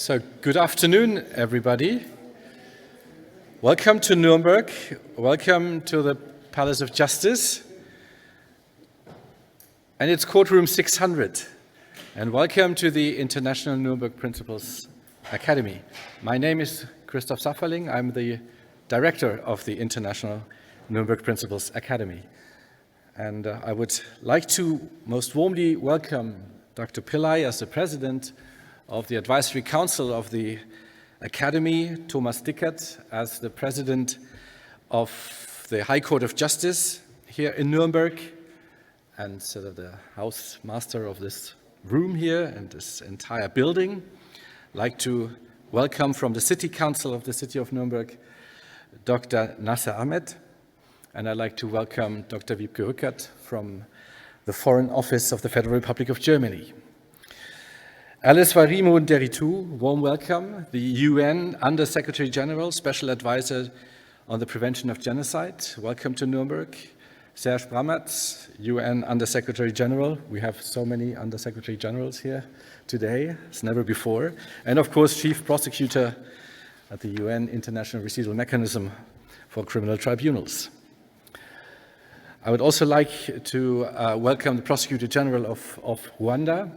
So, good afternoon, everybody. Welcome to Nuremberg. Welcome to the Palace of Justice. And it's courtroom 600. And welcome to the International Nuremberg Principles Academy. My name is Christoph Safferling. I'm the director of the International Nuremberg Principles Academy. And I would like to most warmly welcome Dr. Pillay as the president of the Advisory Council of the Academy, Thomas Dickert as the president of the High Court of Justice here in Nuremberg, and sort of the house master of this room here and this entire building. I'd like to welcome from the City Council of the City of Nuremberg, Dr. Nasser Ahmed, and I'd like to welcome Dr. Wiebke Rückert from the Foreign Office of the Federal Republic of Germany. Alice Warimo Nderitu, warm welcome, the UN Under-Secretary General, Special Advisor on the Prevention of Genocide. Welcome to Nuremberg. Serge Brammertz, UN Under-Secretary General. We have so many Under-Secretary Generals here today, as never before. And of course, Chief Prosecutor at the UN International Residual Mechanism for Criminal Tribunals. I would also like to welcome the Prosecutor General of Rwanda,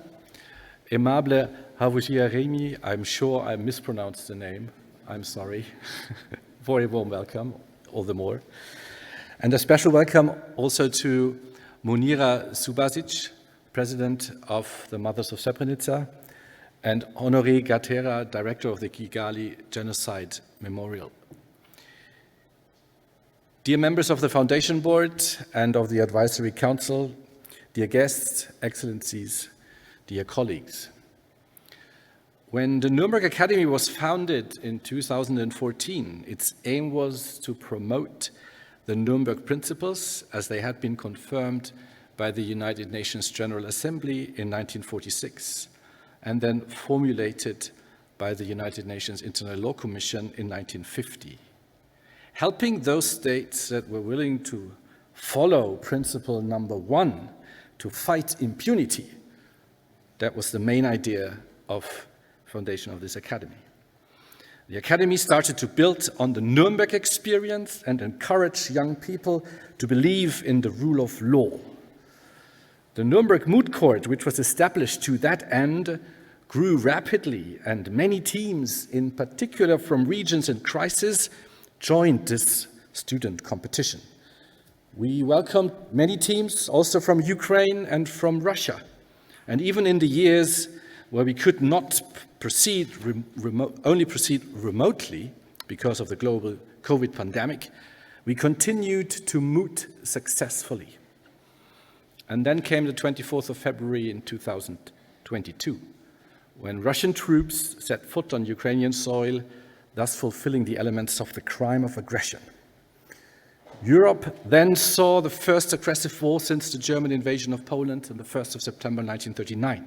Aimable Havujiremi. I'm sure I mispronounced the name. I'm sorry. Very warm welcome, all the more. And a special welcome also to Munira Subasic, President of the Mothers of Srebrenica, and Honoré Gatera, Director of the Kigali Genocide Memorial. Dear members of the Foundation Board and of the Advisory Council, dear guests, excellencies, dear colleagues. When the Nuremberg Academy was founded in 2014, its aim was to promote the Nuremberg Principles as they had been confirmed by the United Nations General Assembly in 1946 and then formulated by the United Nations Internal Law Commission in 1950. Helping those states that were willing to follow principle number 1, to fight impunity. That was the main idea of foundation of this academy. The academy started to build on the Nuremberg experience and encourage young people to believe in the rule of law. The Nuremberg Moot Court, which was established to that end, grew rapidly, and many teams, in particular from regions in crisis, joined this student competition. We welcomed many teams also from Ukraine and from Russia. And even in the years where we could not only proceed remotely because of the global COVID pandemic, we continued to moot successfully. And then came the 24th of February in 2022, when Russian troops set foot on Ukrainian soil, thus fulfilling the elements of the crime of aggression. Europe then saw the first aggressive war since the German invasion of Poland on the 1st of September 1939.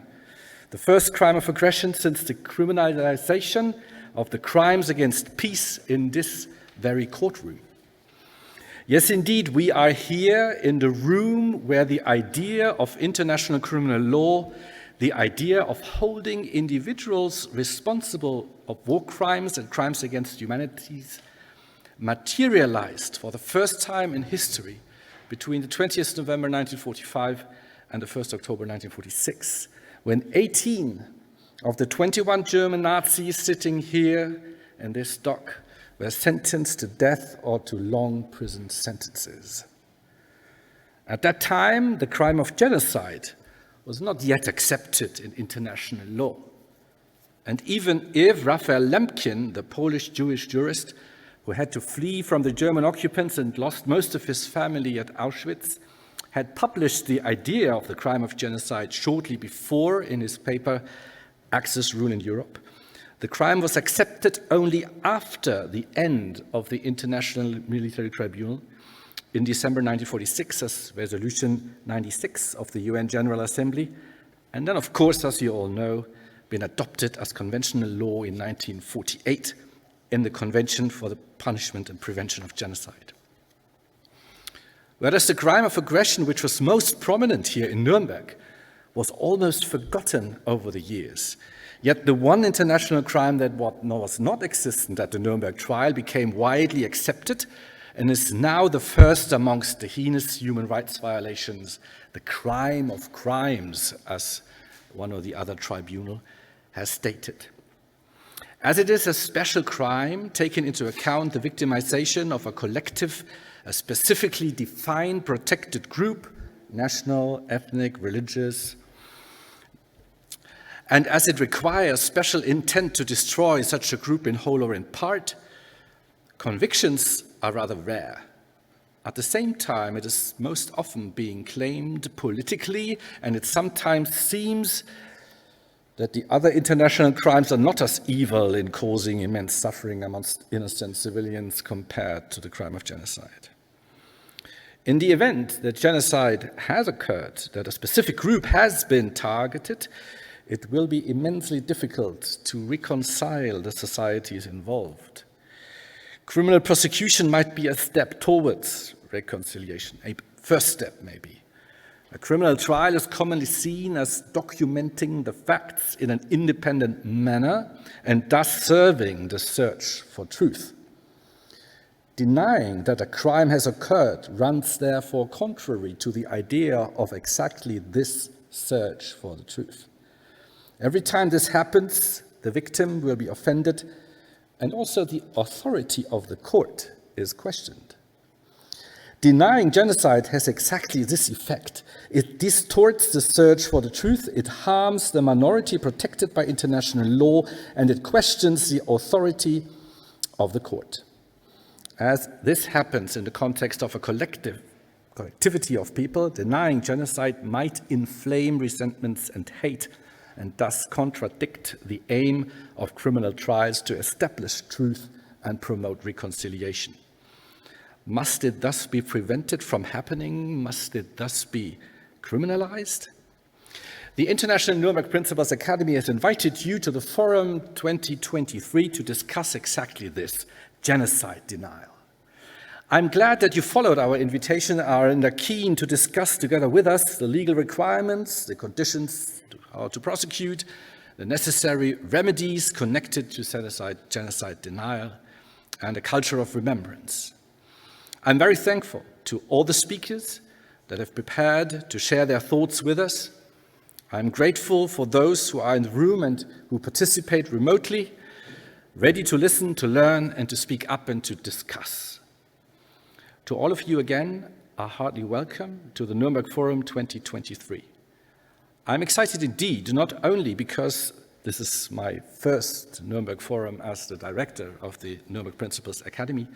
The first crime of aggression since the criminalization of the crimes against peace in this very courtroom. Yes, indeed, we are here in the room where the idea of international criminal law, the idea of holding individuals responsible of war crimes and crimes against humanity materialized for the first time in history between the 20th November 1945 and the 1st October 1946, when 18 of the 21 German Nazis sitting here in this dock were sentenced to death or to long prison sentences. At that time, the crime of genocide was not yet accepted in international law. And even if Raphael Lemkin, the Polish Jewish jurist who had to flee from the German occupants and lost most of his family at Auschwitz, had published the idea of the crime of genocide shortly before in his paper, Axis Rule in Europe, the crime was accepted only after the end of the International Military Tribunal in December 1946 as Resolution 96 of the UN General Assembly, and then, of course, as you all know, been adopted as conventional law in 1948 in the Convention for the Punishment and Prevention of Genocide. Whereas the crime of aggression, which was most prominent here in Nuremberg, was almost forgotten over the years, Yet the one international crime that was not existent at the Nuremberg trial became widely accepted and is now the first amongst the heinous human rights violations, the crime of crimes, as one or the other tribunal has stated. As it is a special crime, taking into account the victimization of a collective, a specifically defined protected group, national, ethnic, religious, and as it requires special intent to destroy such a group in whole or in part, convictions are rather rare. At the same time, it is most often being claimed politically, and it sometimes seems that the other international crimes are not as evil in causing immense suffering amongst innocent civilians compared to the crime of genocide. In the event that genocide has occurred, that a specific group has been targeted, it will be immensely difficult to reconcile the societies involved. Criminal prosecution might be a step towards reconciliation, a first step maybe. A criminal trial is commonly seen as documenting the facts in an independent manner and thus serving the search for truth. Denying that a crime has occurred runs therefore contrary to the idea of exactly this search for the truth. Every time this happens, the victim will be offended, and also the authority of the court is questioned. Denying genocide has exactly this effect. It distorts the search for the truth, it harms the minority protected by international law, and it questions the authority of the court. As this happens in the context of a collectivity of people, denying genocide might inflame resentments and hate, and thus contradict the aim of criminal trials to establish truth and promote reconciliation. Must it thus be prevented from happening? Must it thus be criminalized? The International Nuremberg Principles Academy has invited you to the Forum 2023 to discuss exactly this, genocide denial. I'm glad that you followed our invitation and are keen to discuss together with us the legal requirements, the conditions, how to prosecute, the necessary remedies connected to genocide denial, and a culture of remembrance. I'm very thankful to all the speakers that have prepared to share their thoughts with us. I'm grateful for those who are in the room and who participate remotely, ready to listen, to learn, and to speak up and to discuss. To all of you again, a hearty welcome to the Nuremberg Forum 2023. I'm excited indeed, not only because this is my first Nuremberg Forum as the director of the Nuremberg Principles Academy,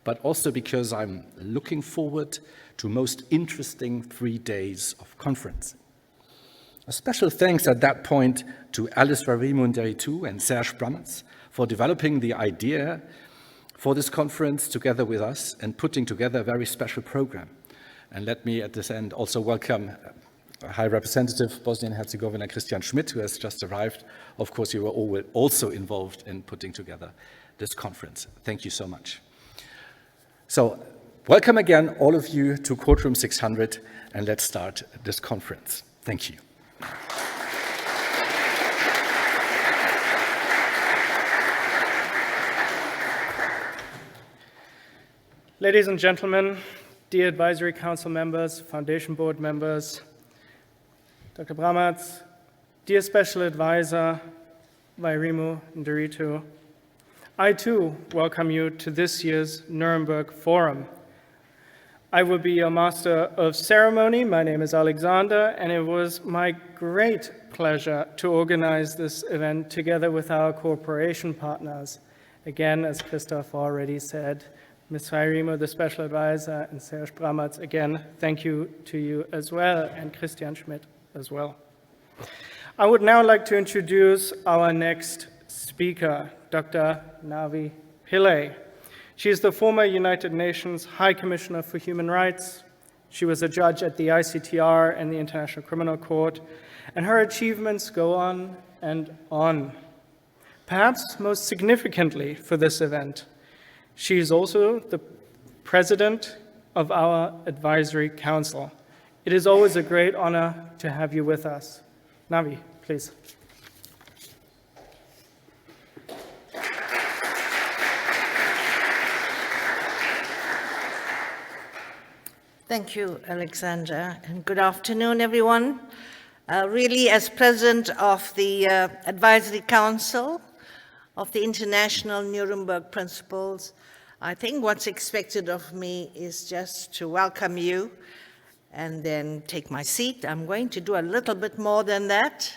but also because I'm looking forward to most interesting 3 days of conference. A special thanks at that point to Alice Rarimunde and Serge Brammertz for developing the idea for this conference together with us and putting together a very special program. And let me at this end also welcome High Representative Bosnia and Herzegovina Christian Schmidt, who has just arrived. Of course, you were all also involved in putting together this conference. Thank you so much. So, welcome again, all of you, to Courtroom 600, and let's start this conference. Thank you. Ladies and gentlemen, dear Advisory Council members, Foundation Board members, Dr. Brammertz, dear Special Advisor Wairimu Nderitu, I too welcome you to this year's Nuremberg Forum. I will be your Master of Ceremony. My name is Alexander, and it was my great pleasure to organize this event together with our cooperation partners. Again, as Christoph already said, Ms. Wairimu, the Special Advisor, and Serge Brammertz, again, thank you to you as well, and Christian Schmidt as well. I would now like to introduce our next speaker, Dr. Navi Pillay. She is the former United Nations High Commissioner for Human Rights. She was a judge at the ICTR and the International Criminal Court, and her achievements go on and on. Perhaps most significantly for this event, she is also the president of our Advisory Council. It is always a great honor to have you with us. Navi, please. Thank you, Alexandra, and good afternoon, everyone. Really, as President of the Advisory Council of the International Nuremberg Principles, I think what's expected of me is just to welcome you and then take my seat. I'm going to do a little bit more than that,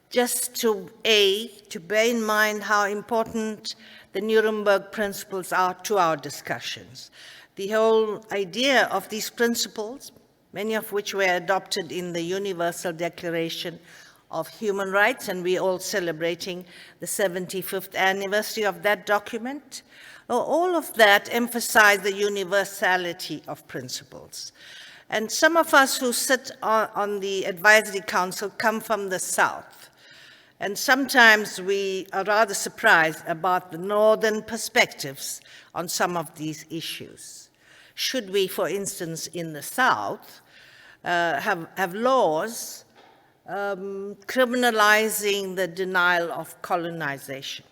just to bear in mind how important the Nuremberg Principles are to our discussions. The whole idea of these principles, many of which were adopted in the Universal Declaration of Human Rights, and we're all celebrating the 75th anniversary of that document, all of that emphasize the universality of principles. And some of us who sit on the Advisory Council come from the South, and sometimes we are rather surprised about the northern perspectives on some of these issues. Should we, for instance, in the South, have laws criminalizing the denial of colonization?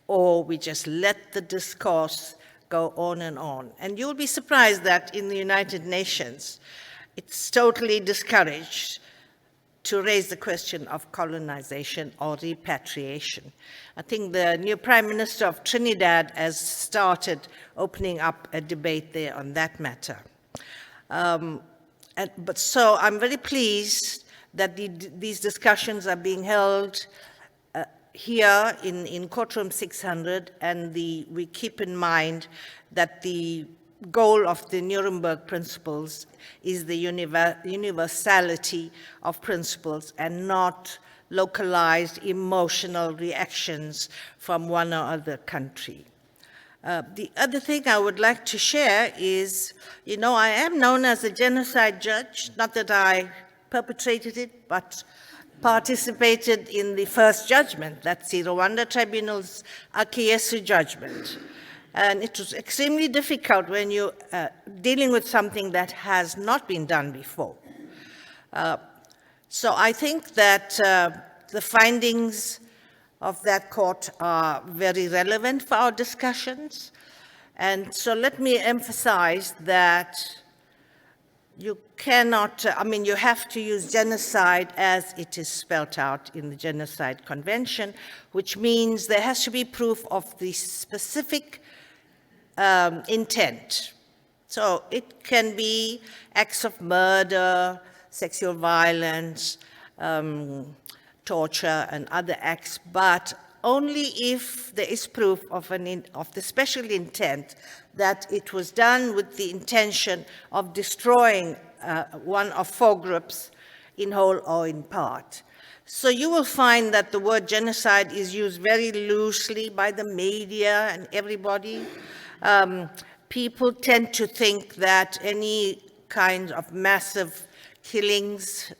Or we just let the discourse go on and on? And you'll be surprised that in the United Nations, it's totally discouraged to raise the question of colonization or repatriation. I think the new Prime Minister of Trinidad has started opening up a debate there on that matter. So I'm very pleased that these discussions are being held here in courtroom 600, and we keep in mind that the goal of the Nuremberg Principles is the universality of principles and not localized emotional reactions from one or other country. The other thing I would like to share is, I am known as a genocide judge, not that I perpetrated it, but participated in the first judgment. That's the Rwanda Tribunal's Akiyesu judgment. And it was extremely difficult when you're dealing with something that has not been done before. So I think that the findings of that court are very relevant for our discussions. And so let me emphasize that you cannot, you have to use genocide as it is spelled out in the Genocide Convention, which means there has to be proof of the specific intent. So it can be acts of murder, sexual violence, torture, and other acts, but only if there is proof of the special intent that it was done with the intention of destroying one of four groups in whole or in part. So you will find that the word genocide is used very loosely by the media and everybody. People tend to think that any kind of massive killings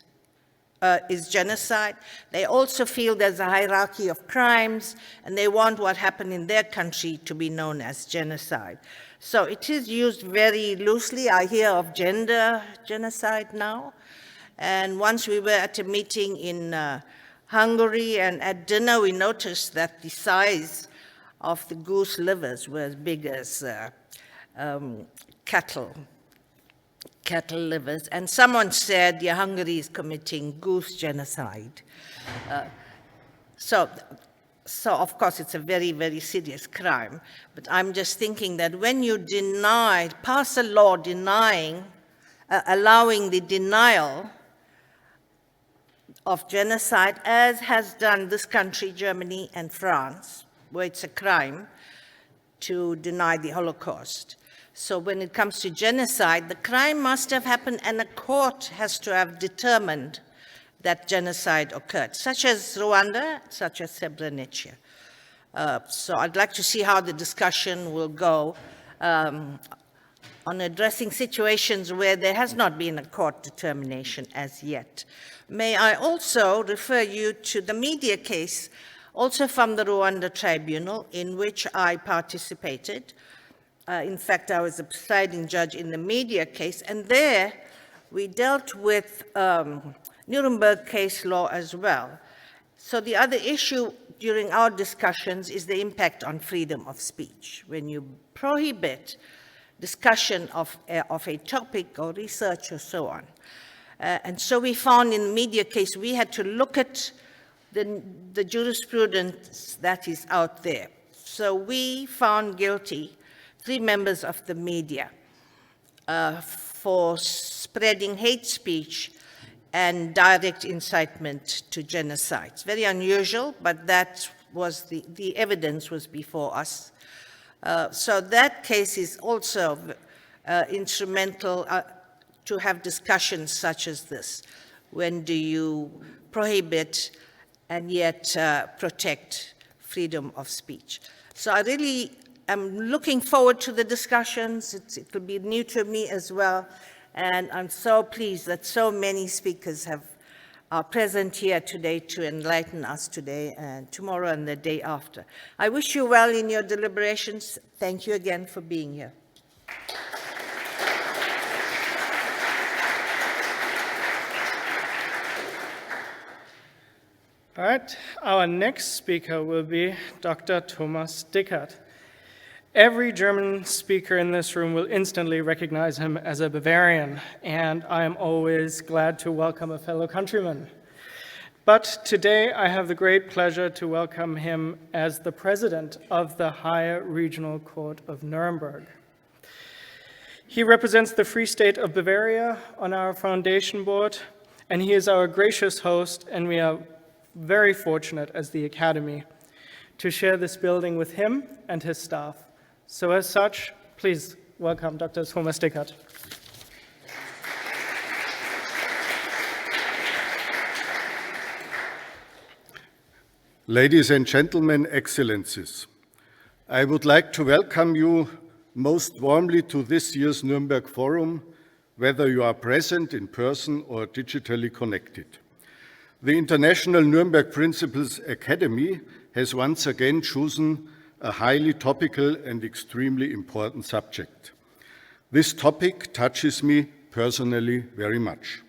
is genocide. They also feel there's a hierarchy of crimes, and they want what happened in their country to be known as genocide. So it is used very loosely. I hear of gender genocide now. And once we were at a meeting in Hungary, and at dinner we noticed that the size of the goose livers were as big as cattle livers. And someone said, yeah, Hungary is committing goose genocide. So of course it's a very, very serious crime. But I'm just thinking that when you pass a law allowing the denial of genocide, as has done this country, Germany and France, where it's a crime to deny the Holocaust. So when it comes to genocide, the crime must have happened and a court has to have determined that genocide occurred, such as Rwanda, such as Srebrenica. So I'd like to see how the discussion will go on addressing situations where there has not been a court determination as yet. May I also refer you to the media case, also from the Rwanda Tribunal, in which I participated. In fact, I was a presiding judge in the media case, and there we dealt with Nuremberg case law as well. So the other issue during our discussions is the impact on freedom of speech. When you prohibit discussion of a topic or research or so on. And so we found in the media case, we had to look at the jurisprudence that is out there. So we found guilty 3 members of the media for spreading hate speech and direct incitement to genocide. It's very unusual, but that was the evidence was before us. So that case is also instrumental to have discussions such as this. When do you prohibit and yet protect freedom of speech? So I really am looking forward to the discussions. It will be new to me as well. And I'm so pleased that so many speakers are present here today to enlighten us today and tomorrow and the day after. I wish you well in your deliberations. Thank you again for being here. All right, our next speaker will be Dr. Thomas Dickert. Every German speaker in this room will instantly recognize him as a Bavarian, and I am always glad to welcome a fellow countryman. But today I have the great pleasure to welcome him as the president of the Higher Regional Court of Nuremberg. He represents the Free State of Bavaria on our foundation board, and he is our gracious host, and we are very fortunate as the Academy to share this building with him and his staff. So as such, please welcome Dr. Thomas Dickert. Ladies and gentlemen, excellencies, I would like to welcome you most warmly to this year's Nuremberg Forum, whether you are present in person or digitally connected. The International Nuremberg Principles Academy has once again chosen a highly topical and extremely important subject. This topic touches me personally very much.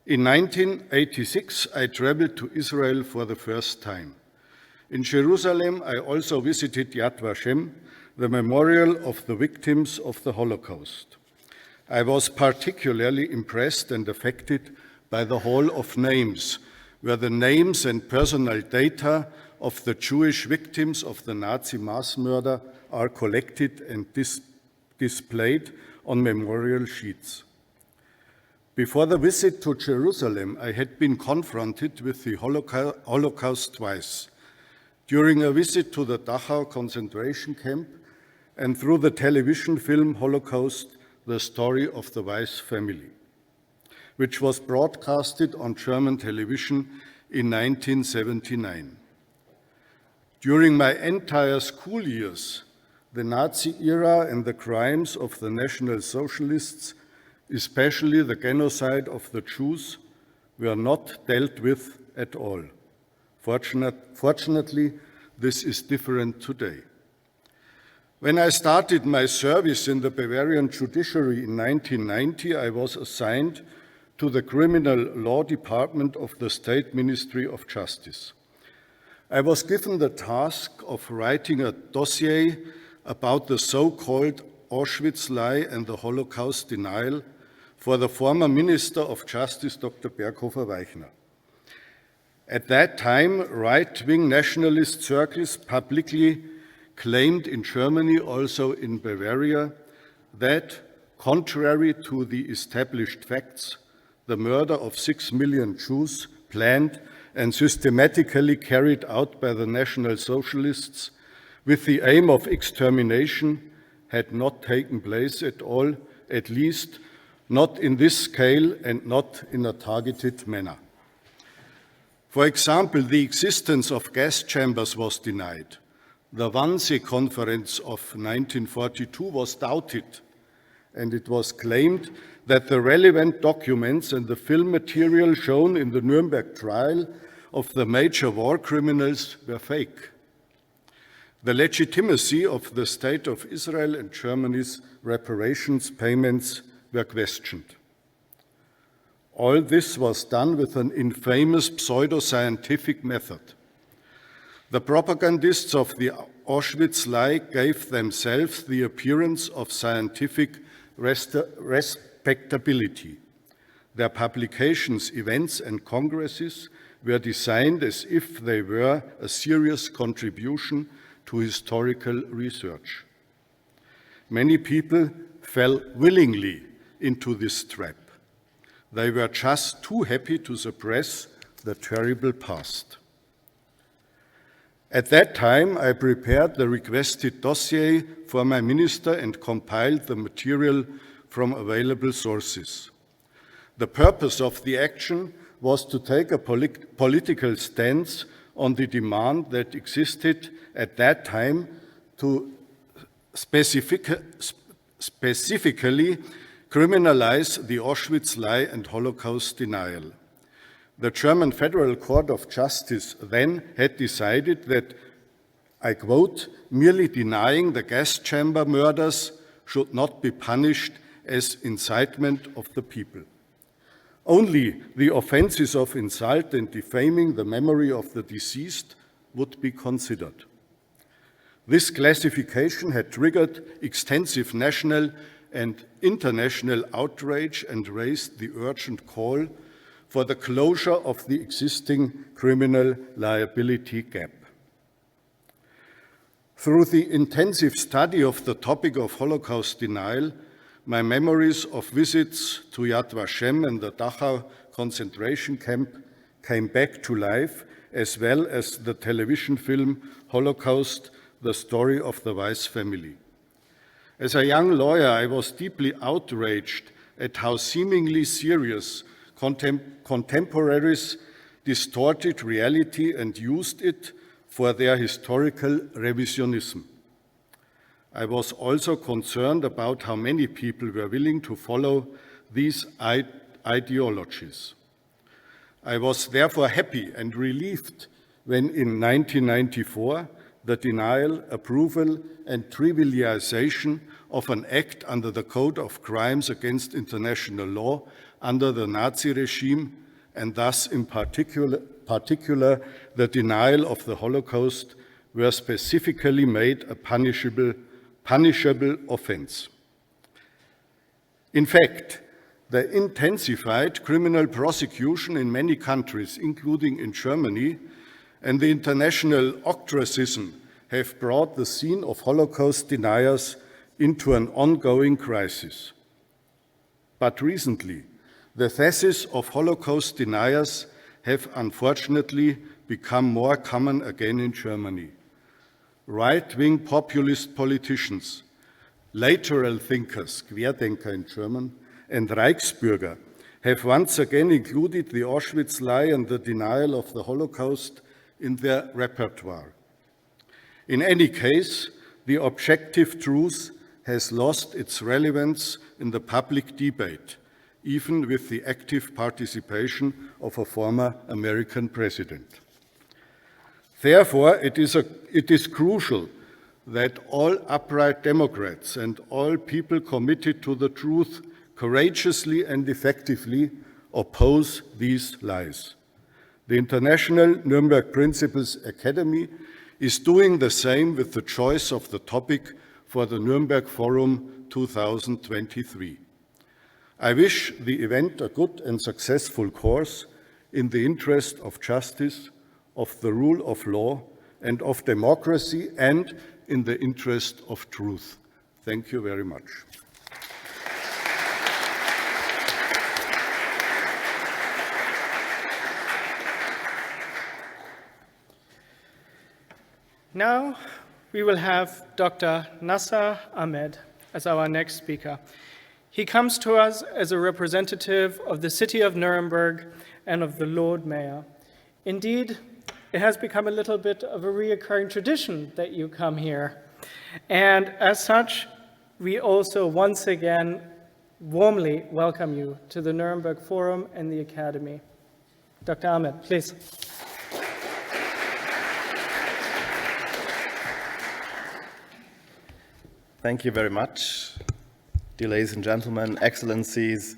In 1986, I traveled to Israel for the first time. In Jerusalem, I also visited Yad Vashem, the memorial of the victims of the Holocaust. I was particularly impressed and affected by the Hall of Names, where the names and personal data of the Jewish victims of the Nazi mass murder are collected and displayed on memorial sheets. Before the visit to Jerusalem, I had been confronted with the Holocaust twice, during a visit to the Dachau concentration camp and through the television film Holocaust, the story of the Weiss family, which was broadcasted on German television in 1979. During my entire school years, the Nazi era and the crimes of the National Socialists, especially the genocide of the Jews, were not dealt with at all. Fortunately, this is different today. When I started my service in the Bavarian judiciary in 1990, I was assigned to the Criminal Law Department of the State Ministry of Justice. I was given the task of writing a dossier about the so-called Auschwitz lie and the Holocaust denial for the former Minister of Justice, Dr. Berghofer-Weichner. At that time, right-wing nationalist circles publicly claimed in Germany, also in Bavaria, that, contrary to the established facts, the murder of 6 million Jews, planned and systematically carried out by the National Socialists with the aim of extermination, had not taken place at all, at least not in this scale and not in a targeted manner. For example, the existence of gas chambers was denied. The Wannsee Conference of 1942 was doubted, and it was claimed that the relevant documents and the film material shown in the Nuremberg trial of the major war criminals were fake. The legitimacy of the State of Israel and Germany's reparations payments were questioned. All this was done with an infamous pseudo-scientific method. The propagandists of the Auschwitz lie gave themselves the appearance of scientific respectability. Their publications, events, and congresses were designed as if they were a serious contribution to historical research. Many people fell willingly into this trap. They were just too happy to suppress the terrible past. At that time, I prepared the requested dossier for my minister and compiled the material from available sources. The purpose of the action was to take a political stance on the demand that existed at that time to specifically criminalize the Auschwitz lie and Holocaust denial. The German Federal Court of Justice then had decided that, I quote, merely denying the gas chamber murders should not be punished as incitement of the people. Only the offenses of insult and defaming the memory of the deceased would be considered. This classification had triggered extensive national and international outrage and raised the urgent call for the closure of the existing criminal liability gap. Through the intensive study of the topic of Holocaust denial, my memories of visits to Yad Vashem and the Dachau concentration camp came back to life, as well as the television film Holocaust, the story of the Weiss family. As a young lawyer, I was deeply outraged at how seemingly serious contemporaries distorted reality and used it for their historical revisionism. I was also concerned about how many people were willing to follow these ideologies. I was therefore happy and relieved when in 1994 the denial, approval, and trivialization of an act under the Code of Crimes Against International Law under the Nazi regime, and thus in particular the denial of the Holocaust, were specifically made a punishable offense. In fact, the intensified criminal prosecution in many countries, including in Germany, and the international ostracism have brought the scene of Holocaust deniers into an ongoing crisis. But recently, the thesis of Holocaust deniers have unfortunately become more common again in Germany. Right-wing populist politicians, lateral thinkers, Querdenker in German, and Reichsbürger have once again included the Auschwitz lie and the denial of the Holocaust in their repertoire. In any case, the objective truth has lost its relevance in the public debate, even with the active participation of a former American president. Therefore, it is crucial that all upright Democrats and all people committed to the truth courageously and effectively oppose these lies. The International Nuremberg Principles Academy is doing the same with the choice of the topic for the Nuremberg Forum 2023. I wish the event a good and successful course in the interest of justice, of the rule of law, and of democracy, and in the interest of truth. Thank you very much. Now we will have Dr. Nasser Ahmed as our next speaker. He comes to us as a representative of the city of Nuremberg and of the Lord Mayor. Indeed, it has become a little bit of a recurring tradition that you come here. And as such, we also once again warmly welcome you to the Nuremberg Forum and the Academy. Dr. Ahmed, please. Thank you very much, dear ladies and gentlemen, excellencies.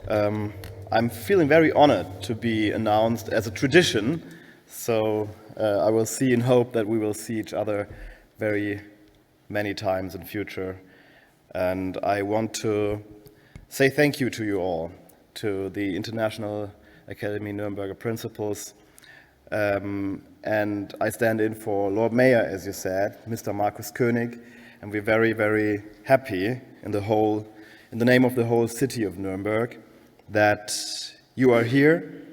I'm feeling very honored to be announced as a tradition. So I will see and hope that we will see each other very many times in future. And I want to say thank you to you all, to the International Academy Nuremberg Principles. And I stand in for Lord Mayor, as you said, Mr. Markus König, and we're very, very happy in the name of the whole city of Nuremberg that you are here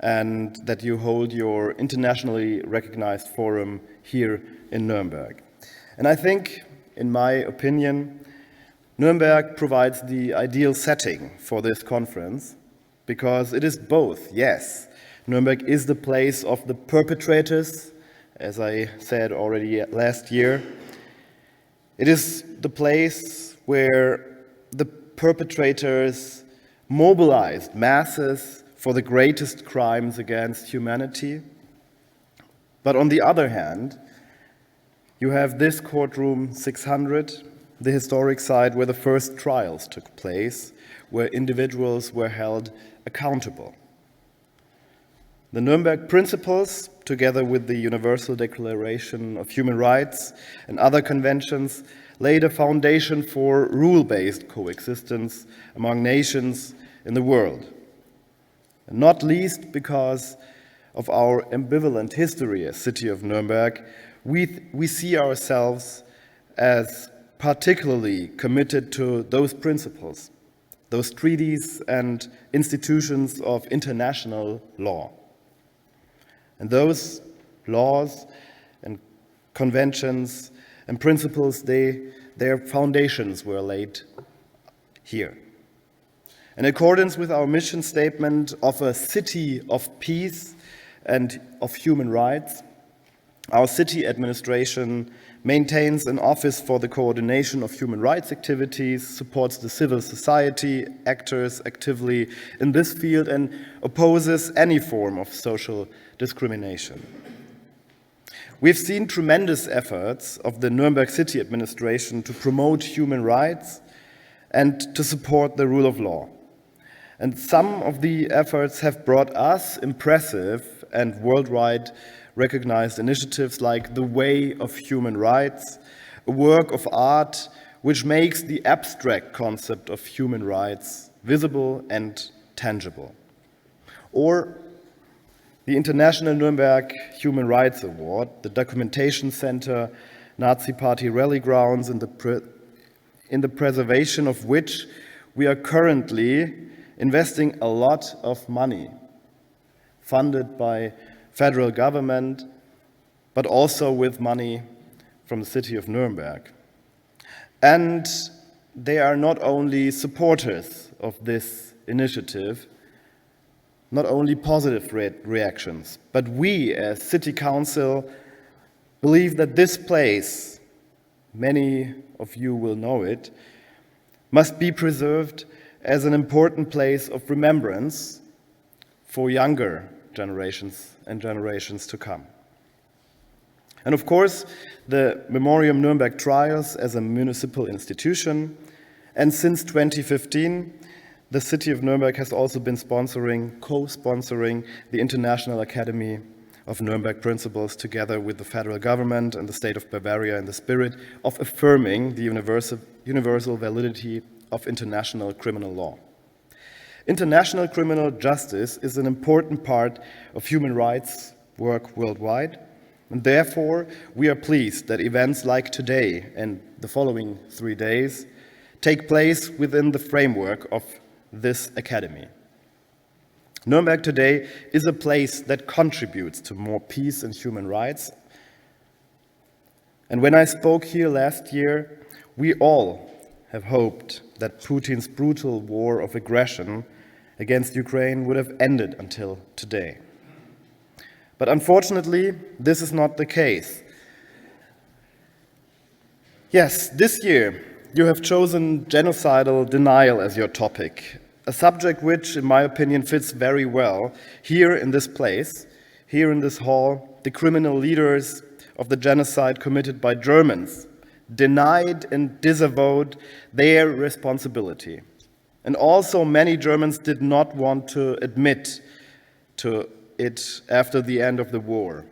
and that you hold your internationally recognized forum here in Nuremberg. And I think, in my opinion, Nuremberg provides the ideal setting for this conference because it is both, yes. Nuremberg is the place of the perpetrators, as I said already last year. It is the place where the perpetrators mobilized masses for the greatest crimes against humanity. But on the other hand, you have this courtroom 600, the historic site where the first trials took place, where individuals were held accountable. The Nuremberg Principles, together with the Universal Declaration of Human Rights and other conventions, laid a foundation for rule-based coexistence among nations in the world. And not least because of our ambivalent history as City of Nuremberg, we see ourselves as particularly committed to those principles, those treaties and institutions of international law. And those laws and conventions and principles, their foundations were laid here. In accordance with our mission statement of a city of peace and of human rights, our city administration maintains an office for the coordination of human rights activities, supports the civil society actors actively in this field, and opposes any form of social discrimination. We've seen tremendous efforts of the Nuremberg City Administration to promote human rights and to support the rule of law. And some of the efforts have brought us impressive and worldwide recognized initiatives like the Way of Human Rights, a work of art which makes the abstract concept of human rights visible and tangible. Or the International Nuremberg Human Rights Award, the Documentation Center, Nazi Party rally grounds, in the preservation of which we are currently investing a lot of money, funded by federal government, but also with money from the city of Nuremberg. And they are not only supporters of this initiative, not only positive reactions, but we as City Council believe that this place, many of you will know it, must be preserved as an important place of remembrance for younger generations and generations to come. And of course, the Memoriam Nuremberg trials as a municipal institution, and since 2015, the City of Nuremberg has also been co-sponsoring the International Academy of Nuremberg Principles together with the federal government and the state of Bavaria in the spirit of affirming the universal validity of international criminal law. International criminal justice is an important part of human rights work worldwide, and therefore we are pleased that events like today and the following 3 days take place within the framework of this academy. Nuremberg today is a place that contributes to more peace and human rights. And when I spoke here last year, we all have hoped that Putin's brutal war of aggression against Ukraine would have ended until today. But unfortunately, this is not the case. Yes, this year you have chosen genocidal denial as your topic, a subject which, in my opinion, fits very well here in this place, here in this hall. The criminal leaders of the genocide committed by Germans denied and disavowed their responsibility. And also many Germans did not want to admit to it after the end of the war.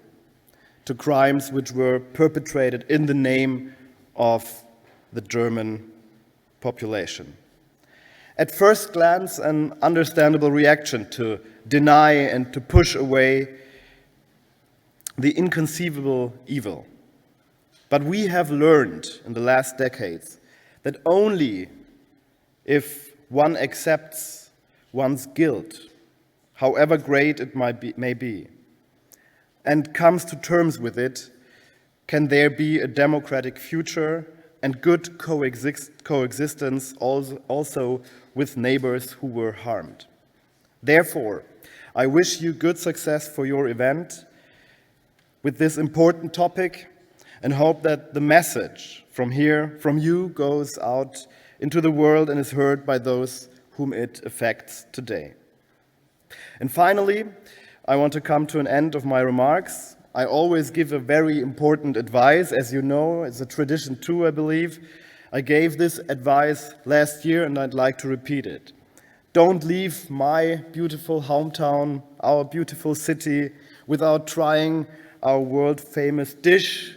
to crimes which were perpetrated in the name of the German population. At first glance, an understandable reaction to deny and to push away the inconceivable evil. But we have learned in the last decades that only if one accepts one's guilt, however great it may be, and comes to terms with it, can there be a democratic future and good coexistence also with neighbors who were harmed. Therefore, I wish you good success for your event with this important topic and hope that the message from here, from you, goes out into the world and is heard by those whom it affects today. And finally, I want to come to an end of my remarks. I always give a very important advice, as you know, it's a tradition too, I believe. I gave this advice last year and I'd like to repeat it. Don't leave my beautiful hometown, our beautiful city, without trying our world-famous dish.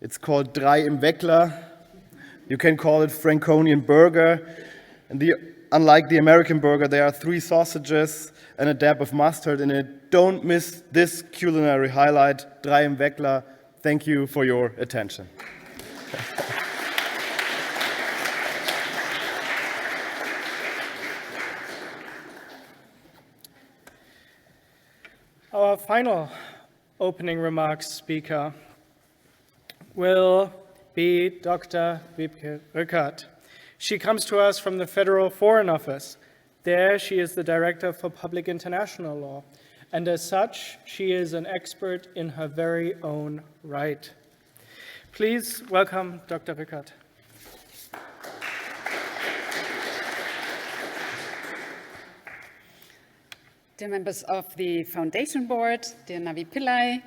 It's called Drei im Weckler. You can call it Franconian burger. And unlike the American burger, there are 3 sausages and a dab of mustard in it. Don't miss this culinary highlight, Drei im Weckler. Thank you for your attention. Our final opening remarks speaker will be Dr. Wiebke Rückert. She comes to us from the Federal Foreign Office. There she is the Director for Public International Law, and as such, she is an expert in her very own right. Please welcome Dr. Rückert. Dear members of the Foundation Board, dear Navi Pillay,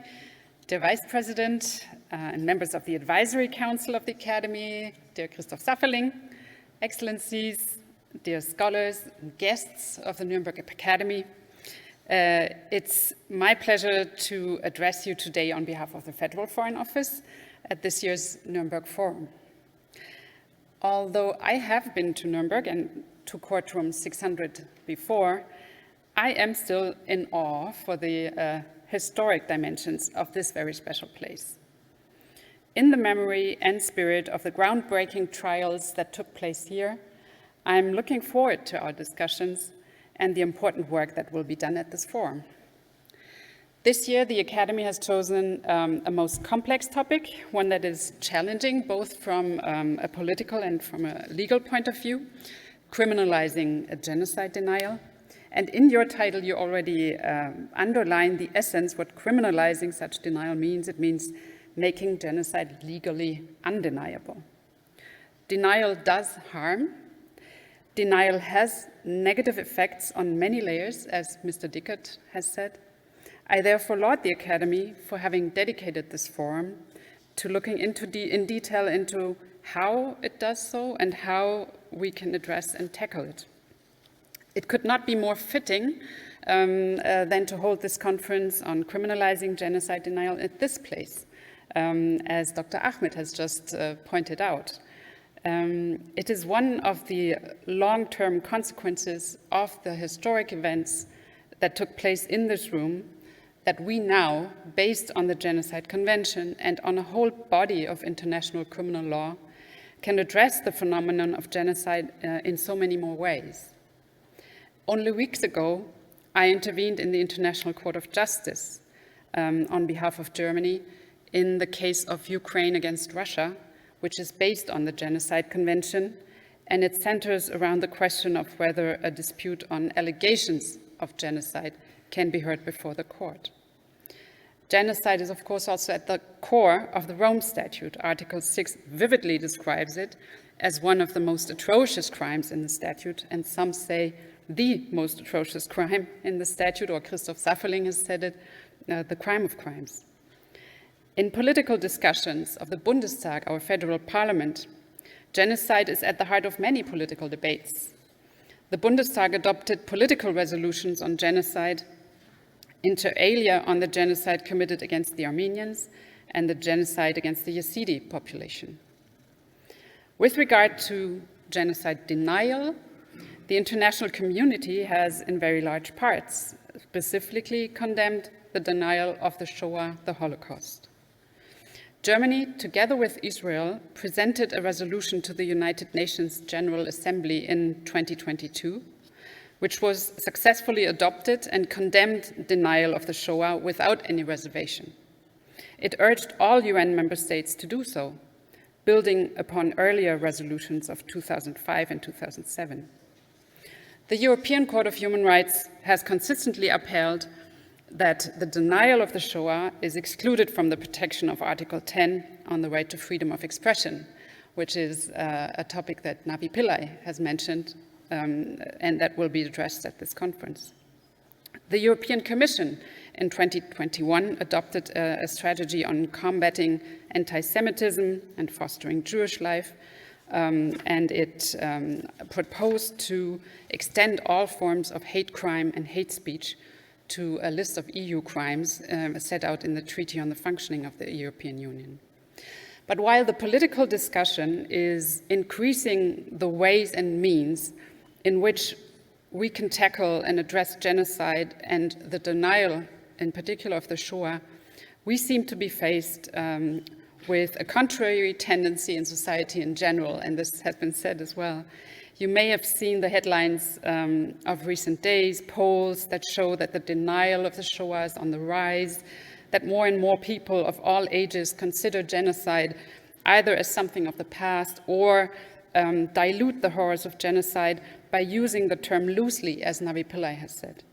dear Vice President, and members of the Advisory Council of the Academy, dear Christoph Safferling, Excellencies, dear scholars and guests of the Nuremberg Academy, it's my pleasure to address you today on behalf of the Federal Foreign Office at this year's Nuremberg Forum. Although I have been to Nuremberg and to courtroom 600 before, I am still in awe for the historic dimensions of this very special place. In the memory and spirit of the groundbreaking trials that took place here, I'm looking forward to our discussions and the important work that will be done at this forum. This year, the Academy has chosen a most complex topic, one that is challenging both from a political and from a legal point of view, criminalizing a genocide denial. And in your title, you already underline the essence, what criminalizing such denial means. It means making genocide legally undeniable. Denial does harm. Denial has negative effects on many layers, as Mr. Dickert has said. I therefore laud the Academy for having dedicated this forum to looking in detail into how it does so and how we can address and tackle it. It could not be more fitting than to hold this conference on criminalizing genocide denial at this place, as Dr. Ahmed has just pointed out. It is one of the long-term consequences of the historic events that took place in this room that we now, based on the Genocide Convention and on a whole body of international criminal law, can address the phenomenon of genocide in so many more ways. Only weeks ago, I intervened in the International Court of Justice on behalf of Germany in the case of Ukraine against Russia, which is based on the Genocide Convention, and it centers around the question of whether a dispute on allegations of genocide can be heard before the court. Genocide is, of course, also at the core of the Rome Statute. Article 6 vividly describes it as one of the most atrocious crimes in the statute, and some say the most atrocious crime in the statute, or Christoph Safferling has said it, the crime of crimes. In political discussions of the Bundestag, our federal parliament, genocide is at the heart of many political debates. The Bundestag adopted political resolutions on genocide inter alia on the genocide committed against the Armenians and the genocide against the Yazidi population. With regard to genocide denial, the international community has, in very large parts, specifically condemned the denial of the Shoah, the Holocaust. Germany, together with Israel, presented a resolution to the United Nations General Assembly in 2022, which was successfully adopted and condemned denial of the Shoah without any reservation. It urged all UN member states to do so, building upon earlier resolutions of 2005 and 2007. The European Court of Human Rights has consistently upheld that the denial of the Shoah is excluded from the protection of Article 10 on the right to freedom of expression, which is a topic that Navi Pillay has mentioned and that will be addressed at this conference. The European Commission in 2021 adopted a strategy on combating anti-Semitism and fostering Jewish life, and it proposed to extend all forms of hate crime and hate speech to a list of EU crimes set out in the Treaty on the Functioning of the European Union. But while the political discussion is increasing the ways and means in which we can tackle and address genocide and the denial, in particular of the Shoah, we seem to be faced with a contrary tendency in society in general, and this has been said as well. You may have seen the headlines of recent days, polls that show that the denial of the Shoah is on the rise, that more and more people of all ages consider genocide either as something of the past or dilute the horrors of genocide by using the term loosely, as Navi Pillay has said.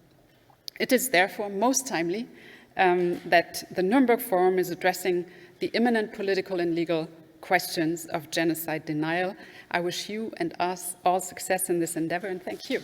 It is therefore most timely that the Nuremberg Forum is addressing the imminent political and legal questions of genocide denial. I wish you and us all success in this endeavor, and thank you.